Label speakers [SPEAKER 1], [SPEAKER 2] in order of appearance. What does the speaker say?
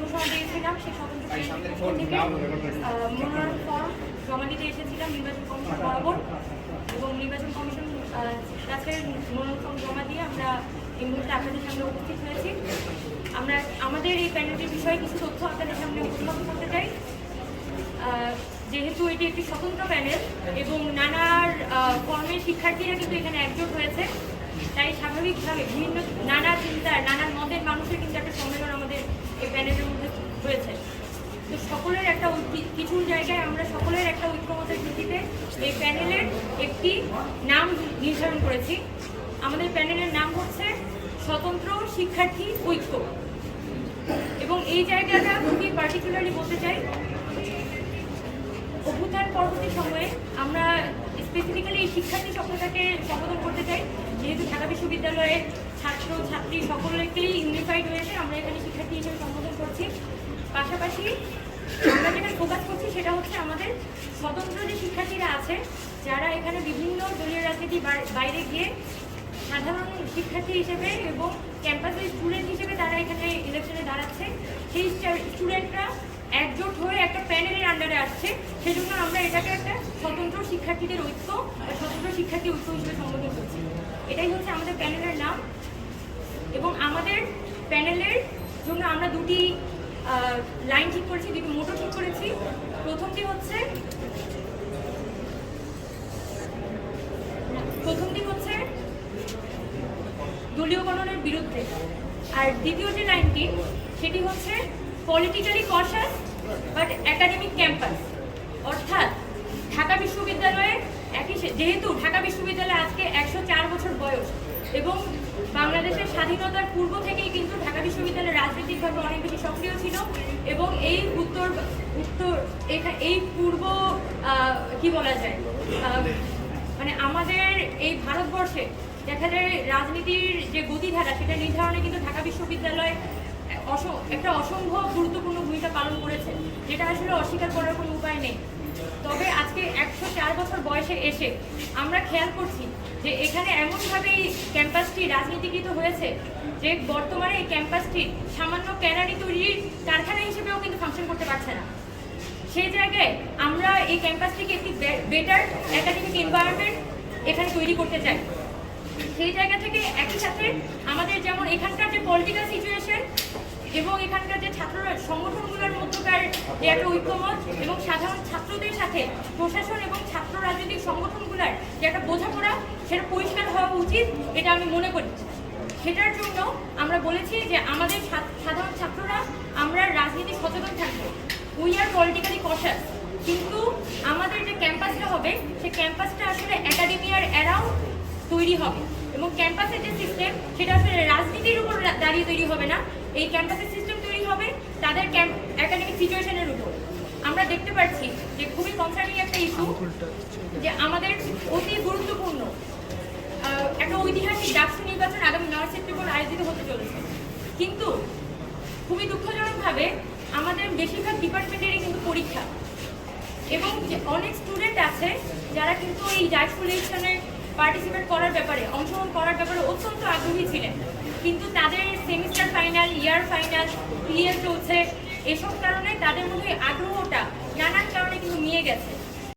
[SPEAKER 1] ঘোষণা দিয়েছিলাম সেই স্বতন্ত্র প্যানেলের পক্ষ থেকে মনোনয়ন ফর্ম জমা দিতে এসেছিলাম নির্বাচন কমিশন বরাবর, এবং নির্বাচন কমিশন কাছে মনোনয়ন ফর্ম জমা দিয়ে আমরা এই মুহূর্তে আপনাদের সামনে উপস্থিত হয়েছি। আমরা আমাদের এই প্যানেলটির বিষয়ে কিছু তথ্য আপনাদের সামনে উপস্থাপন করতে চাই। যেহেতু এটি একটি স্বতন্ত্র প্যানেল এবং নানার ফর্মের শিক্ষার্থীরা কিন্তু এখানে একজোট হয়েছে, তাই স্বাভাবিকভাবে বিভিন্ন নানা চিন্তার নানান মতের মানুষের কিন্তু একটা সম্মেলন আমাদের এই প্যানেলের মধ্যে হয়েছে। তো সকলের একটা কিছু জায়গায় আমরা সকলের একটা ঐক্যমতের ভিত্তিতে এই প্যানেলের একটি নাম নির্ধারণ করেছি। আমাদের প্যানেলের নাম হচ্ছে স্বতন্ত্র শিক্ষার্থী ঐক্য, এবং এই জায়গাটা খুবই পার্টিকুলারলি বলতে চাই, অভ্যুত্থান পরবর্তী সময়ে আমরা স্পেসিফিক্যালি এই শিক্ষার্থী শব্দটাকে সম্বোধন করতে চাই, যেহেতু ঢাকা বিশ্ববিদ্যালয়ের ছাত্র ছাত্রী সকলকেই ইউনিফাইড হয়েছে আমরা এখানে শিক্ষার্থী হিসেবে সম্বোধন করছি। পাশাপাশি আমরা যেটা ফোকাস করছি সেটা হচ্ছে আমাদের স্বতন্ত্র যে শিক্ষার্থীরা আছে, যারা এখানে বিভিন্ন দলীয় রাজনীতির বাইরে গিয়ে সাধারণ শিক্ষার্থী হিসেবে এবং ক্যাম্পাসের স্টুডেন্ট হিসেবে তারা এখানে ইলেকশনে দাঁড়াচ্ছে, সেই স্টুডেন্টরা একজোট হয়ে একটা প্যানেলের আন্ডারে আসছে। সেজন্য আমরা এটাকে একটা স্বতন্ত্র শিক্ষার্থীদের ঐক্য বা স্বতন্ত্র শিক্ষার্থী ঐক্য হিসেবে সম্বোধন করছি। এটাই হচ্ছে আমাদের প্যানেলের নাম, এবং আমাদের প্যানেলের জন্য আমরা দুটি লাইন ঠিক করেছি, দুটি মোটো ঠিক করেছি। প্রথমটি হচ্ছে দলীয়করণের বিরুদ্ধে, আর দ্বিতীয় যে লাইনটি সেটি হচ্ছে পলিটিক্যালি কশাস বাট একাডেমিক ক্যাম্পাস। অর্থাৎ ঢাকা বিশ্ববিদ্যালয়ে যেহেতু ঢাকা বিশ্ববিদ্যালয়ে আজকে 104 বছর বয়স, এবং বাংলাদেশের স্বাধীনতার পূর্ব থেকেই কিন্তু ঢাকা বিশ্ববিদ্যালয় রাজনৈতিকভাবে অনেক বেশি সক্রিয় ছিল, এবং এই এই পূর্ব কি বলা যায়, মানে আমাদের এই ভারতবর্ষে দেখা যায় রাজনীতির যে গতিধারা সেটা নির্ধারণে কিন্তু ঢাকা বিশ্ববিদ্যালয় একটা অসম্ভব গুরুত্বপূর্ণ ভূমিকা পালন করেছে, যেটা আসলে অস্বীকার করার কোনো উপায় নেই। তবে আজকে 104 বছর বয়সে এসে আমরা খেয়াল করছি যে এখানে এমনভাবেই ক্যাম্পাসটি রাজনীতিকৃত হয়েছে যে বর্তমানে এই ক্যাম্পাসটি সামান্য ক্যানারি তৈরির কারখানা হিসেবেও কিন্তু ফাংশন করতে পারছে না। সেই জায়গায় আমরা এই ক্যাম্পাসটিকে একটি বেটার একাডেমিক এনভায়রনমেন্ট এখানে তৈরি করতে চাই। সেই জায়গা থেকে একই সাথে আমাদের যেমন এখানকার যে পলিটিক্যাল সিচুয়েশন এবং এখানকার যে ছাত্র সংগঠনগুলোর মধ্যকার যে একটা ঐক্যমত, এবং সাধারণ ছাত্রদের সাথে প্রশাসন এবং ছাত্র রাজনৈতিক সংগঠনগুলোর যে একটা বোঝাপড়া, সেটা পরিষ্কার হওয়া উচিত, এটা আমি মনে করি। সেটার জন্য আমরা বলেছি যে আমাদের সাধারণ ছাত্ররা আমরা রাজনীতি সচেতন থাকবো, উই আর পলিটিক্যালি কশাস, কিন্তু আমাদের যে ক্যাম্পাসটা হবে সেই ক্যাম্পাসটা আসলে একাডেমিয়ার অ্যারাউন্ড তৈরি হবে, এবং ক্যাম্পাসের যে সিস্টেম সেটা আসলে রাজনীতির উপর দাঁড়িয়ে তৈরি হবে না। এই ক্যাম্পাসের সিস্টেম তৈরি হবে তাদের একাডেমিক সিচুয়েশনের উপর। আমরা দেখতে পাচ্ছি যে খুবই কনসার্নিং একটা ইস্যু, যে আমাদের অতি গুরুত্বপূর্ণ একটা ঐতিহাসিক ডাকসু নির্বাচন আগামী 9 সেপ্টেম্বর আয়োজিত হতে চলেছে, কিন্তু খুবই দুঃখজনকভাবে আমাদের বেশিরভাগ ডিপার্টমেন্টেরই কিন্তু পরীক্ষা, এবং অনেক স্টুডেন্ট আছে যারা কিন্তু এই ডাকসু ইলেকশনে পার্টিসিপেট করার ব্যাপারে, অংশগ্রহণ করার ব্যাপারে অত্যন্ত আগ্রহী ছিলেন, কিন্তু তাদের semester final, year final, PS চলছে, এসব কারণে তাদের মধ্যে আগ্রহটা নানান কারণে কিন্তু নিয়ে গেছে।